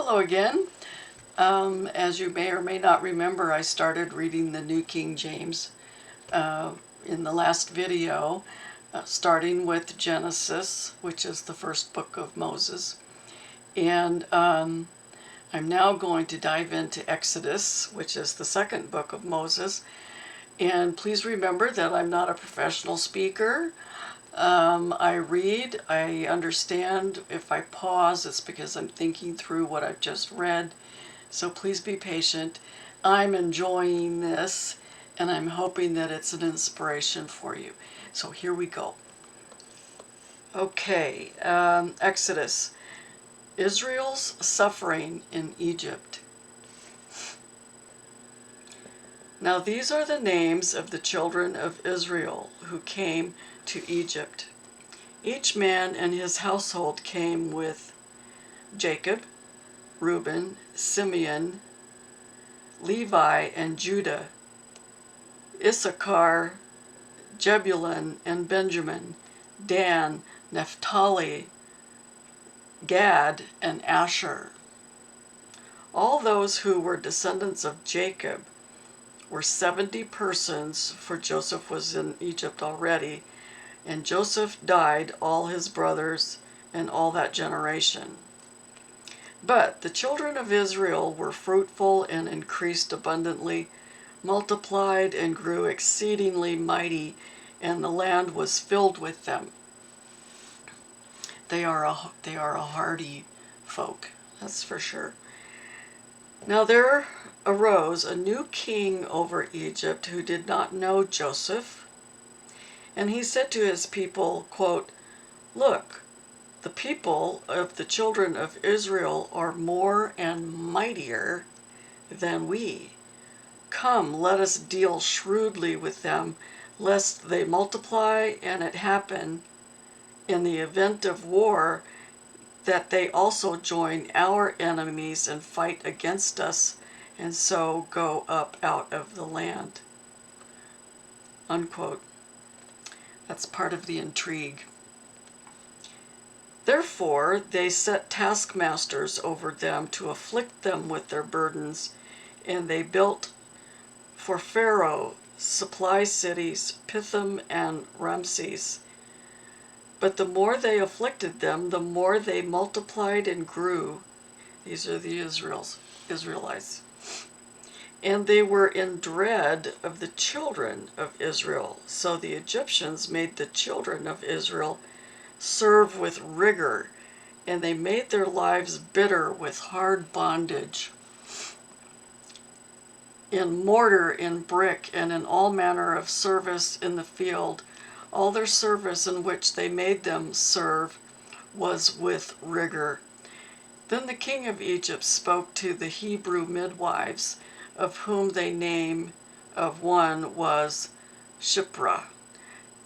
Hello again. As you may or may not remember, I started reading the New King James in the last video, starting with Genesis, which is the first book of Moses. And I'm now going to dive into Exodus, which is the second book of Moses. And please remember that I'm not a professional speaker. I read, I understand. If I pause, it's because I'm thinking through what I've just read. So please be patient. I'm enjoying this, and I'm hoping that it's an inspiration for you. So here we go. Okay, Exodus. Israel's suffering in Egypt. Now these are the names of the children of Israel who came to Egypt. Each man and his household came with Jacob, Reuben, Simeon, Levi, and Judah, Issachar, Jebulun, and Benjamin, Dan, Naphtali, Gad, and Asher. All those who were descendants of Jacob were 70 persons, for Joseph was in Egypt already, and Joseph died, all his brothers, and all that generation. But the children of Israel were fruitful and increased abundantly, multiplied and grew exceedingly mighty, and the land was filled with them. They are a hardy folk, that's for sure. Now there arose a new king over Egypt who did not know Joseph, and he said to his people, quote, "Look, the people of the children of Israel are more and mightier than we. Come, let us deal shrewdly with them, lest they multiply, and it happen, in the event of war, that they also join our enemies and fight against us, and so go up out of the land." Unquote. That's part of the intrigue. Therefore they set taskmasters over them to afflict them with their burdens, and they built for Pharaoh supply cities, Pithom and Ramses. But the more they afflicted them, the more they multiplied and grew. These are the Israelites. And they were in dread of the children of Israel. So the Egyptians made the children of Israel serve with rigor, and they made their lives bitter with hard bondage. In mortar, in brick, and in all manner of service in the field, all their service in which they made them serve was with rigor. Then the king of Egypt spoke to the Hebrew midwives, of whom the name of one was Shiphrah,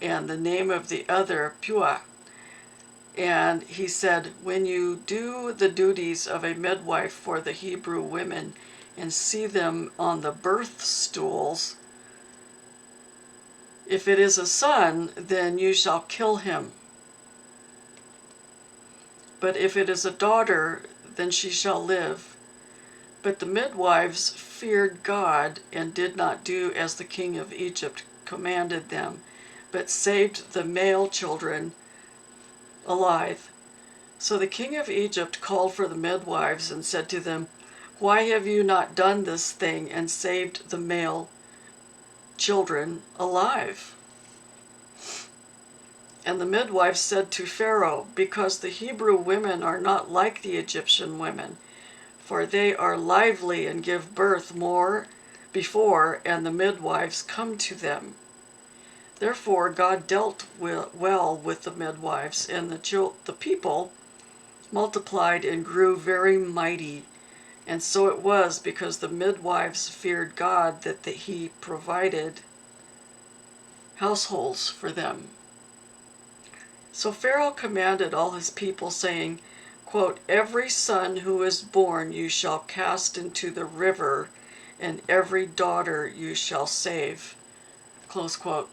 and the name of the other Puah. And he said, "When you do the duties of a midwife for the Hebrew women and see them on the birth stools, if it is a son, then you shall kill him. But if it is a daughter, then she shall live." But the midwives feared God and did not do as the king of Egypt commanded them, but saved the male children alive. So the king of Egypt called for the midwives and said to them, "Why have you not done this thing and saved the male children alive?" And the midwives said to Pharaoh, "Because the Hebrew women are not like the Egyptian women, for they are lively and give birth more before, and the midwives come to them." Therefore God dealt well with the midwives, and the people multiplied and grew very mighty. And so it was, because the midwives feared God, that he provided households for them. So Pharaoh commanded all his people, saying, quote, "Every son who is born you shall cast into the river, and every daughter you shall save." Close quote.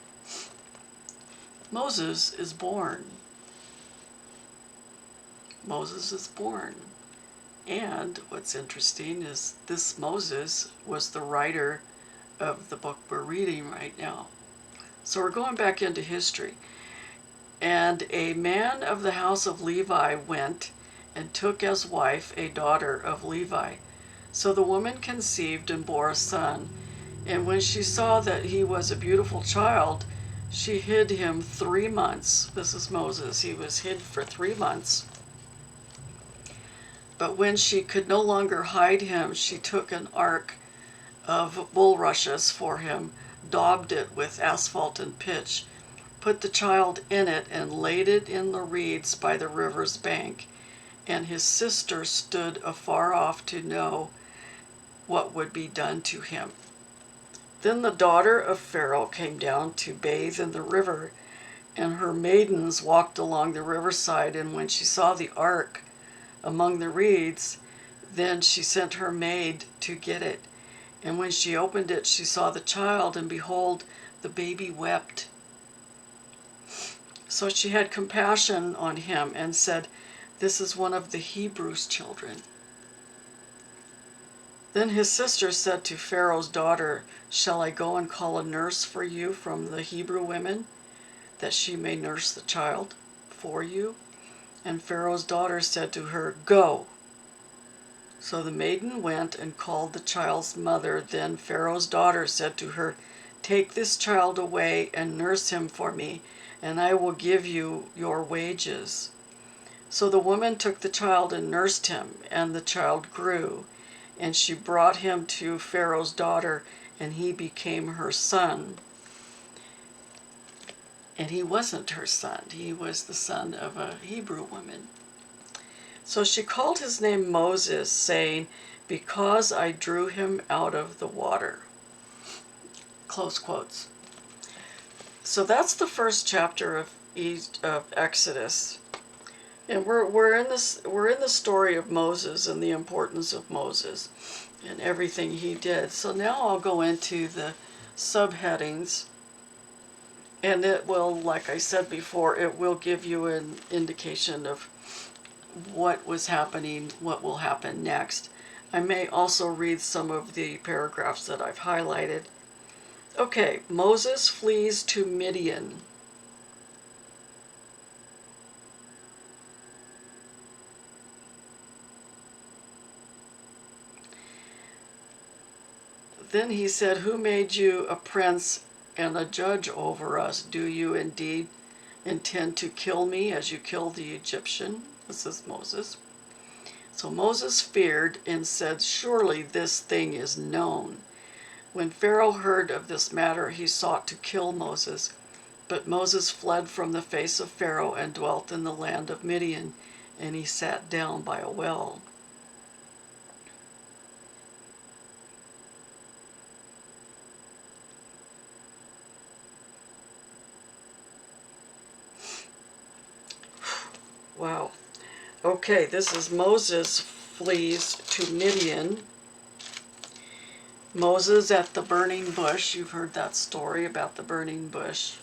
Moses is born. Moses is born. And what's interesting is this Moses was the writer of the book we're reading right now. So we're going back into history. And a man of the house of Levi went and took as wife a daughter of Levi. So the woman conceived and bore a son. And when she saw that he was a beautiful child, she hid him 3 months. This is Moses. He was hid for 3 months. But when she could no longer hide him, she took an ark of bulrushes for him, daubed it with asphalt and pitch, put the child in it, and laid it in the reeds by the river's bank. And his sister stood afar off to know what would be done to him. Then the daughter of Pharaoh came down to bathe in the river, and her maidens walked along the riverside. And when she saw the ark among the reeds, then she sent her maid to get it. And when she opened it, she saw the child, and behold, the baby wept. So she had compassion on him and said, "This is one of the Hebrews' children." Then his sister said to Pharaoh's daughter, "Shall I go and call a nurse for you from the Hebrew women, that she may nurse the child for you?" And Pharaoh's daughter said to her, "Go." So the maiden went and called the child's mother. Then Pharaoh's daughter said to her, "Take this child away and nurse him for me, and I will give you your wages." So the woman took the child and nursed him, and the child grew. And she brought him to Pharaoh's daughter, and he became her son. And he wasn't her son. He was the son of a Hebrew woman. So she called his name Moses, saying, "Because I drew him out of the water." Close quotes. So that's the first chapter of Exodus. And we're in the story of Moses and the importance of Moses and everything he did. So now I'll go into the subheadings, and it will, like I said before, it will give you an indication of what was happening, what will happen next. I may also read some of the paragraphs that I've highlighted. Okay, Moses flees to Midian. Then he said, "Who made you a prince and a judge over us? Do you indeed intend to kill me as you killed the Egyptian?" This is Moses. So Moses feared and said, "Surely this thing is known." When Pharaoh heard of this matter, he sought to kill Moses. But Moses fled from the face of Pharaoh and dwelt in the land of Midian, and he sat down by a well. Wow. Okay, this is Moses flees to Midian. Moses at the burning bush. You've heard that story about the burning bush.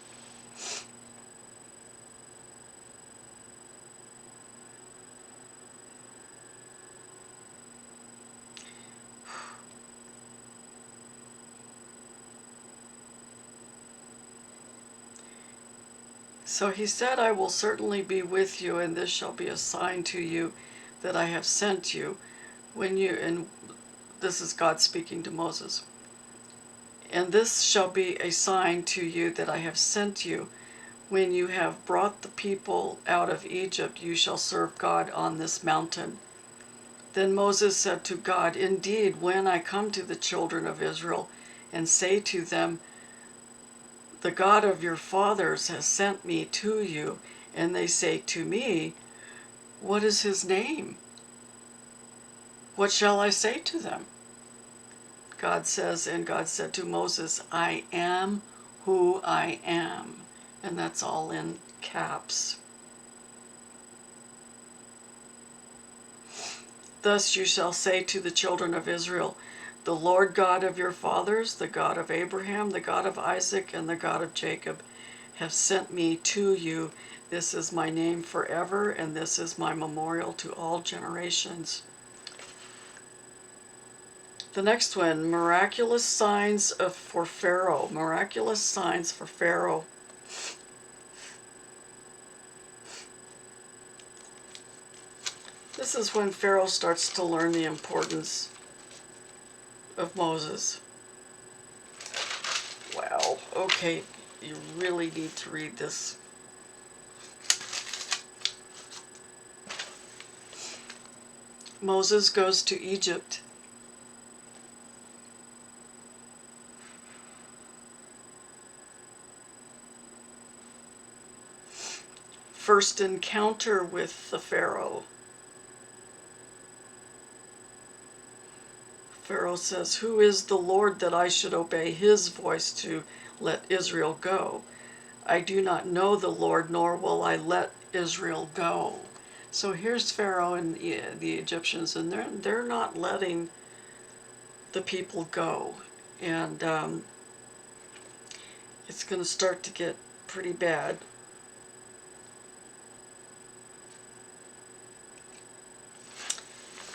So he said, "I will certainly be with you, and this shall be a sign to you that I have sent you. And this is God speaking to Moses. "And this shall be a sign to you that I have sent you. When you have brought the people out of Egypt, you shall serve God on this mountain." Then Moses said to God, "Indeed, when I come to the children of Israel and say to them, 'The God of your fathers has sent me to you,' and they say to me, 'What is his name?' what shall I say to them?" God says, and God said to Moses, "I am who I am." And that's all in caps. "Thus you shall say to the children of Israel, 'The Lord God of your fathers, the God of Abraham, the God of Isaac, and the God of Jacob, have sent me to you. This is my name forever, and this is my memorial to all generations.'" The next one, miraculous signs for Pharaoh. Miraculous signs for Pharaoh. This is when Pharaoh starts to learn the importance of Moses. Wow, okay, you really need to read this. Moses goes to Egypt. First encounter with the Pharaoh. Pharaoh says, "Who is the Lord that I should obey his voice to let Israel go? I do not know the Lord, nor will I let Israel go." So here's Pharaoh and the Egyptians, and they're not letting the people go. And it's going to start to get pretty bad.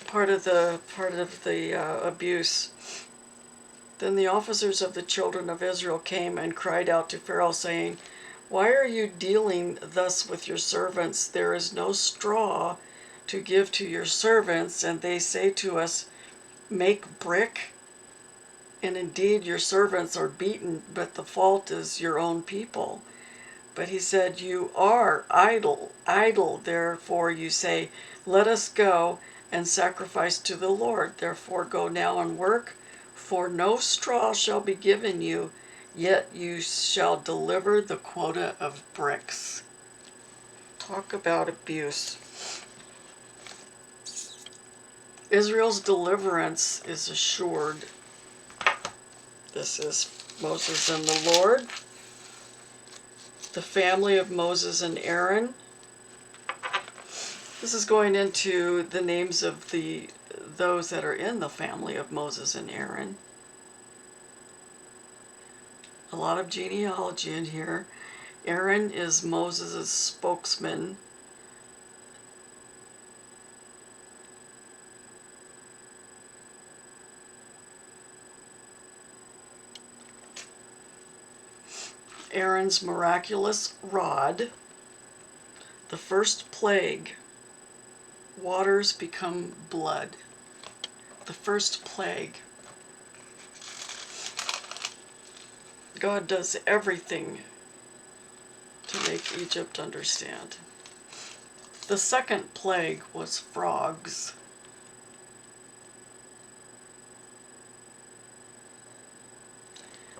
Part of the abuse. Then the officers of the children of Israel came and cried out to Pharaoh, saying, "Why are you dealing thus with your servants? There is no straw to give to your servants, and they say to us, 'Make brick.' And indeed your servants are beaten, but the fault is your own people." But he said, "You are idle, therefore you say, 'Let us go and sacrifice to the Lord.' Therefore go now and work, for no straw shall be given you, yet you shall deliver the quota of bricks." Talk about abuse. Israel's deliverance is assured. This is Moses and the Lord. The family of Moses and Aaron. This is going into the names of those that are in the family of Moses and Aaron. A lot of genealogy in here. Aaron is Moses' spokesman. Aaron's miraculous rod. The first plague. Waters become blood. The first plague. God does everything to make Egypt understand. The second plague was frogs.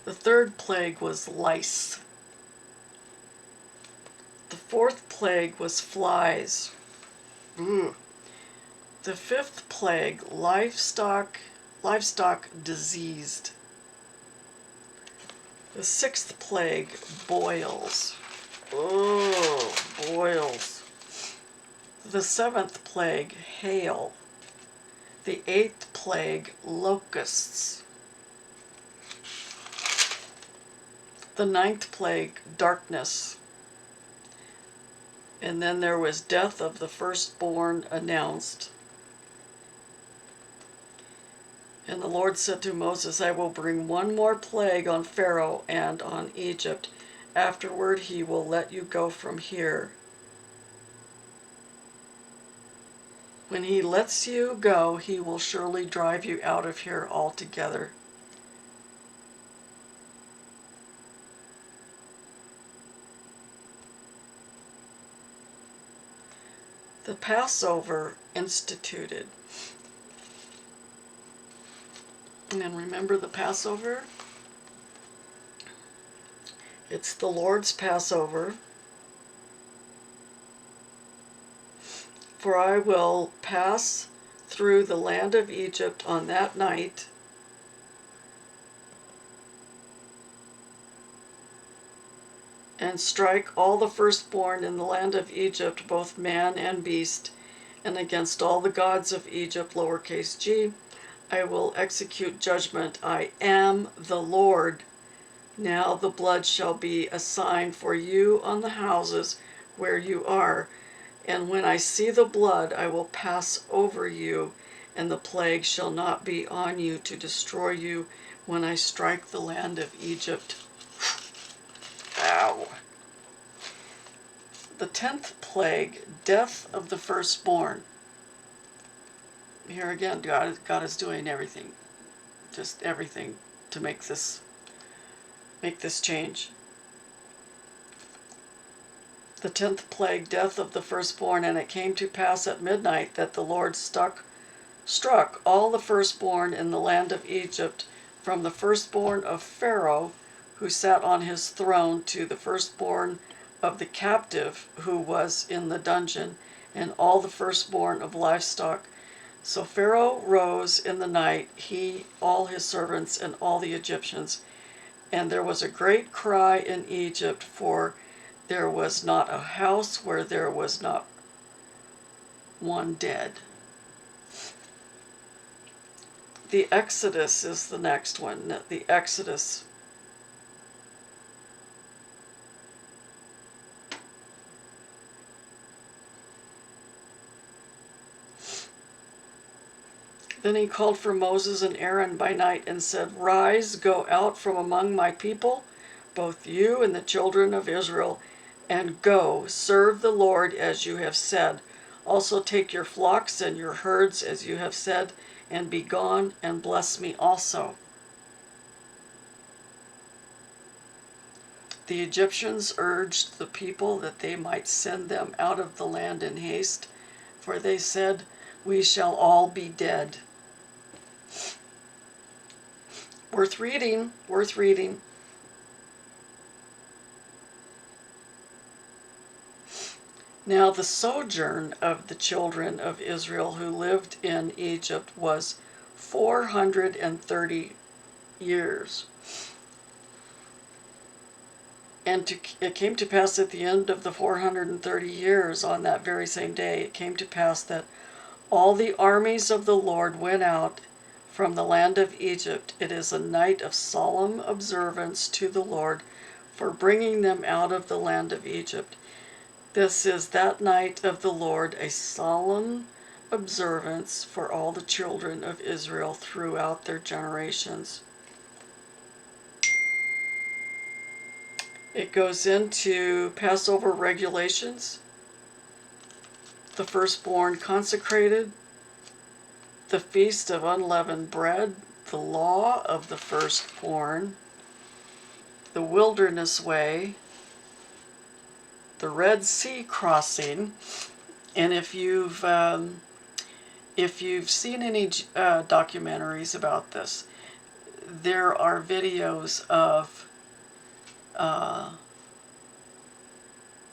The third plague was lice. The fourth plague was flies. The fifth plague, livestock diseased. The sixth plague, boils. Oh, boils. The seventh plague, hail. The eighth plague, locusts. The ninth plague, darkness. And then there was death of the firstborn announced. And the Lord said to Moses, "I will bring one more plague on Pharaoh and on Egypt. Afterward he will let you go from here. When he lets you go, he will surely drive you out of here altogether." The Passover instituted. And remember the Passover? It's the Lord's Passover. "For I will pass through the land of Egypt on that night, and strike all the firstborn in the land of Egypt, both man and beast, and against all the gods of Egypt, lowercase g, I will execute judgment. I am the Lord. Now the blood shall be a sign for you on the houses where you are. And when I see the blood, I will pass over you, and the plague shall not be on you to destroy you when I strike the land of Egypt. Ow! The 10th plague, death of the firstborn. Here again, God is doing everything, just everything to make this change. The 10th plague, death of the firstborn, and it came to pass at midnight that the Lord struck all the firstborn in the land of Egypt, from the firstborn of Pharaoh, who sat on his throne, to the firstborn of the captive who was in the dungeon, and all the firstborn of livestock. So Pharaoh rose in the night, he, all his servants, and all the Egyptians. And there was a great cry in Egypt, for there was not a house where there was not one dead. The Exodus is the next one. The Exodus. Then he called for Moses and Aaron by night and said, Rise, go out from among my people, both you and the children of Israel, and go, serve the Lord as you have said. Also take your flocks and your herds as you have said, and be gone, and bless me also. The Egyptians urged the people that they might send them out of the land in haste, for they said, We shall all be dead. Worth reading, worth reading. Now the sojourn of the children of Israel who lived in Egypt was 430 years. And it came to pass at the end of the 430 years, on that very same day, it came to pass that all the armies of the Lord went out from the land of Egypt. It is a night of solemn observance to the Lord for bringing them out of the land of Egypt. This is that night of the Lord, a solemn observance for all the children of Israel throughout their generations. It goes into Passover regulations, the firstborn consecrated, the feast of unleavened bread, the law of the firstborn, the wilderness way, the Red Sea crossing. And if you've seen any documentaries about this, there are videos of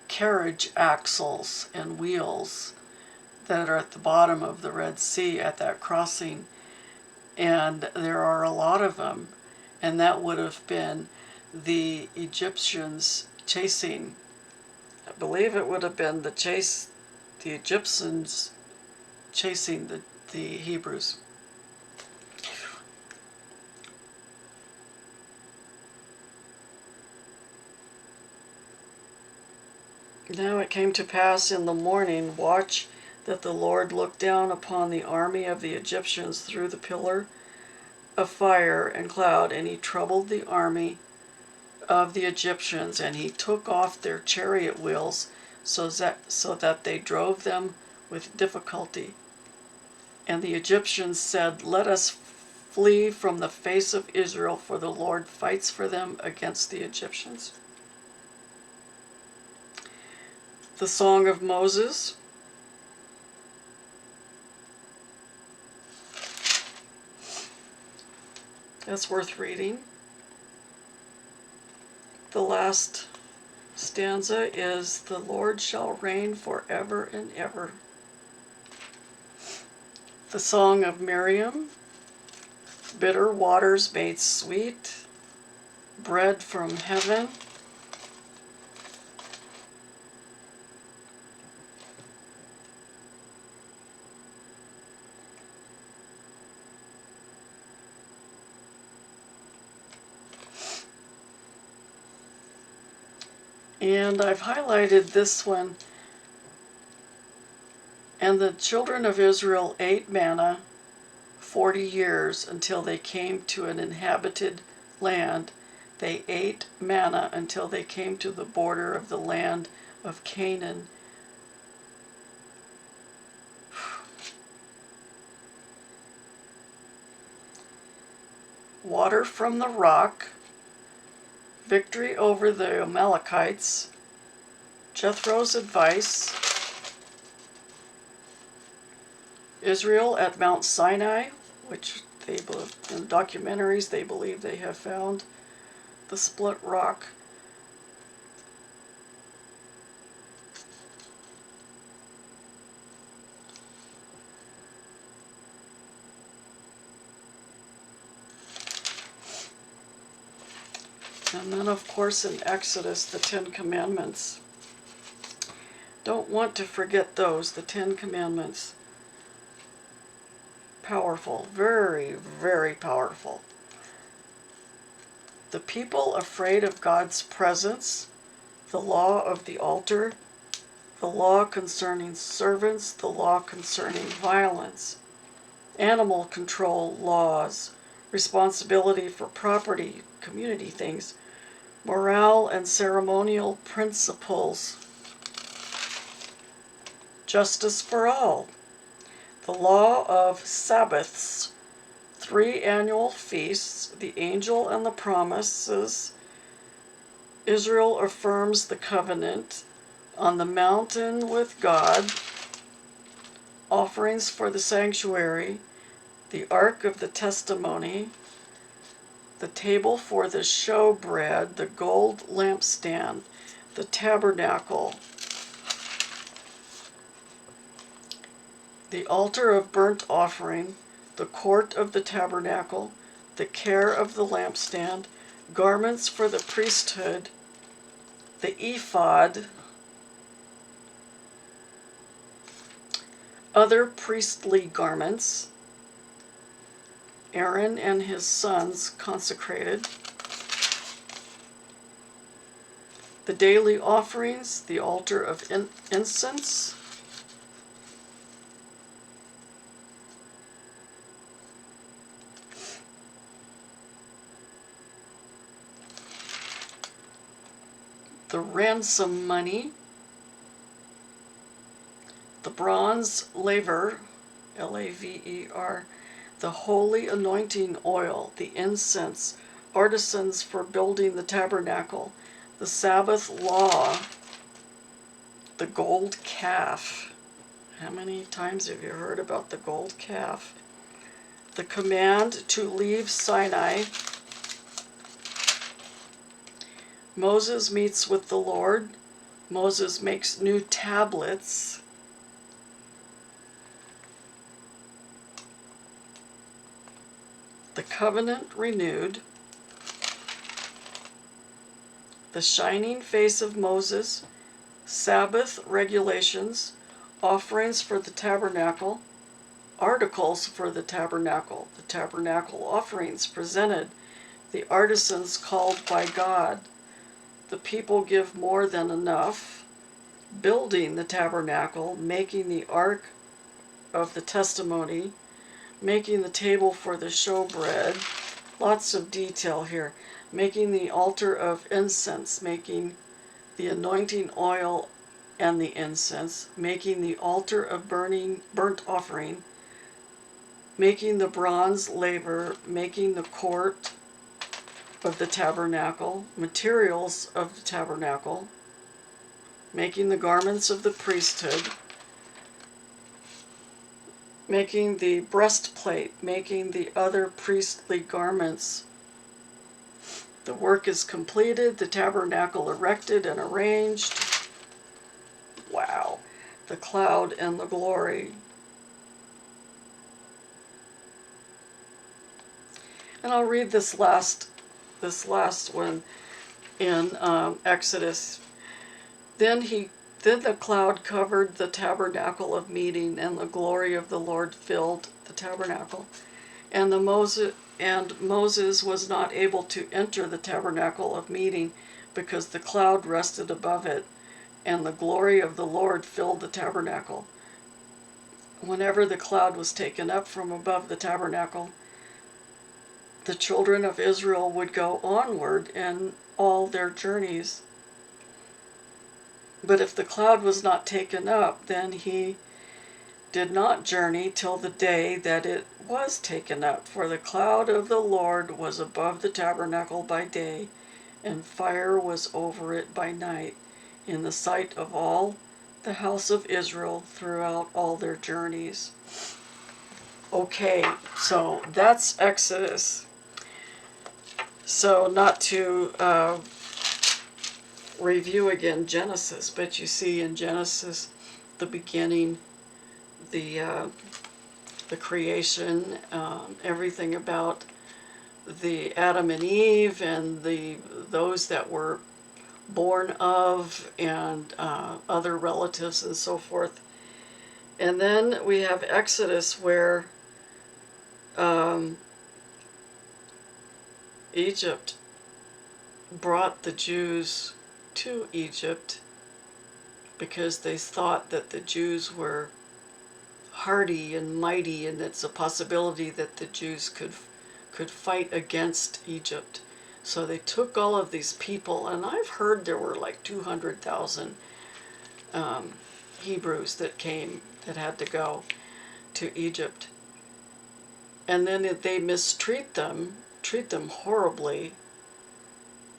carriage axles and wheels that are at the bottom of the Red Sea at that crossing, and there are a lot of them, and that would have been the Egyptians chasing. I believe it would have been the Egyptians chasing the Hebrews. Now it came to pass in the morning watch that the Lord looked down upon the army of the Egyptians through the pillar of fire and cloud, and he troubled the army of the Egyptians, and he took off their chariot wheels so that they drove them with difficulty. And the Egyptians said, Let us flee from the face of Israel, for the Lord fights for them against the Egyptians. The Song of Moses. That's worth reading. The last stanza is, The Lord shall reign forever and ever. The Song of Miriam. Bitter waters made sweet, bread from heaven. And I've highlighted this one. And the children of Israel ate manna 40 years until they came to an inhabited land. They ate manna until they came to the border of the land of Canaan. Water from the rock, victory over the Amalekites, Jethro's advice, Israel at Mount Sinai, which they believe, in documentaries they believe they have found the split rock. And then, of course, in Exodus, the 10 Commandments. Don't want to forget those, the 10 Commandments. Powerful, very, very powerful. The people afraid of God's presence, the law of the altar, the law concerning servants, the law concerning violence, animal control laws, responsibility for property, community things, morale and ceremonial principles, justice for all, the law of Sabbaths, 3 annual feasts, the angel and the promises. Israel affirms the covenant on the mountain with God, offerings for the sanctuary, the ark of the testimony, the table for the showbread, the gold lampstand, the tabernacle, the altar of burnt offering, the court of the tabernacle, the care of the lampstand, garments for the priesthood, the ephod, other priestly garments, Aaron and his sons consecrated, the daily offerings, the altar of incense, the ransom money, the bronze laver, Laver, the holy anointing oil, the incense, artisans for building the tabernacle, the Sabbath law, the gold calf. How many times have you heard about the gold calf? The command to leave Sinai. Moses meets with the Lord. Moses makes new tablets. The covenant renewed. The shining face of Moses. Sabbath regulations. Offerings for the tabernacle. Articles for the tabernacle offerings presented, the artisans called by God, the people give more than enough, building the tabernacle, making the ark of the testimony, making the table for the showbread, lots of detail here, making the altar of incense, making the anointing oil and the incense, making the altar of burnt offering, making the bronze laver, making the court of the tabernacle, materials of the tabernacle, making the garments of the priesthood, making the breastplate, making the other priestly garments. The work is completed, the tabernacle erected and arranged. Wow, the cloud and the glory. And I'll read this last one in Exodus. Then the cloud covered the tabernacle of meeting, and the glory of the Lord filled the tabernacle. And Moses was not able to enter the tabernacle of meeting because the cloud rested above it, and the glory of the Lord filled the tabernacle. whenever the cloud was taken up from above the tabernacle, the children of Israel would go onward in all their journeys. But if the cloud was not taken up, then he did not journey till the day that it was taken up. For the cloud of the Lord was above the tabernacle by day, and fire was over it by night, in the sight of all the house of Israel throughout all their journeys. Okay, so that's Exodus. So not to review again Genesis, but you see in Genesis the beginning, the creation, everything about the Adam and Eve and those that were born of, and other relatives and so forth. And then we have Exodus, where Egypt brought the Jews to Egypt because they thought that the Jews were hardy and mighty, and it's a possibility that the Jews could fight against Egypt. So they took all of these people, and I've heard there were like 200,000 Hebrews that had to go to Egypt. And then they treat them horribly,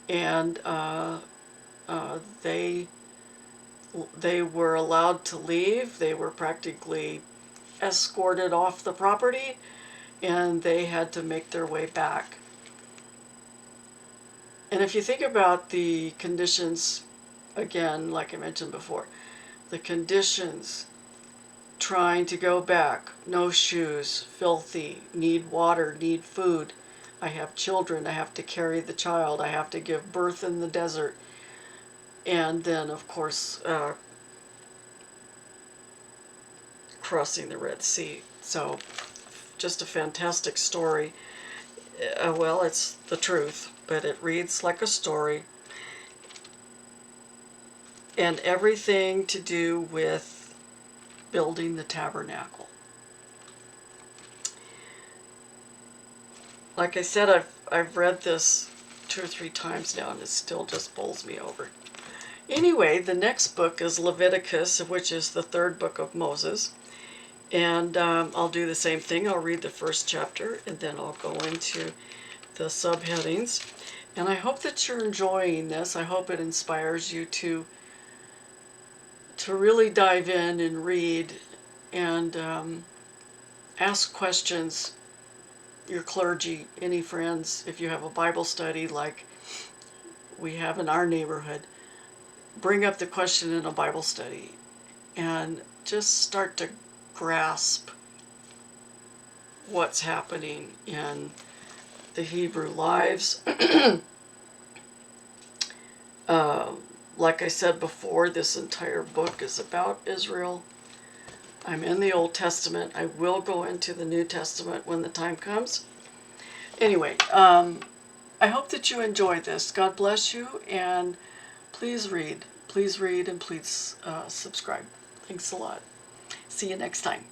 and they were allowed to leave. They were practically escorted off the property, and they had to make their way back. And if you think about the conditions, again, like I mentioned before, the conditions trying to go back: no shoes, filthy, need water, need food. I have children, I have to carry the child, I have to give birth in the desert. And then, of course, crossing the Red Sea. So, just a fantastic story. Well, it's the truth, but it reads like a story. And everything to do with building the tabernacle. Like I said, I've read this 2 or 3 times now, and it still just bowls me over. Anyway, the next book is Leviticus, which is the 3rd book of Moses. And I'll do the same thing. I'll read the first chapter, and then I'll go into the subheadings. And I hope that you're enjoying this. I hope it inspires you to really dive in and read, and ask questions. Your clergy, any friends, if you have a Bible study like we have in our neighborhood, bring up the question in a Bible study and just start to grasp what's happening in the Hebrew lives. Like I said before, this entire book is about Israel. I'm in the Old Testament. I will go into the New Testament when the time comes. Anyway, I hope that you enjoy this. God bless you, and please read. Please read, and please subscribe. Thanks a lot. See you next time.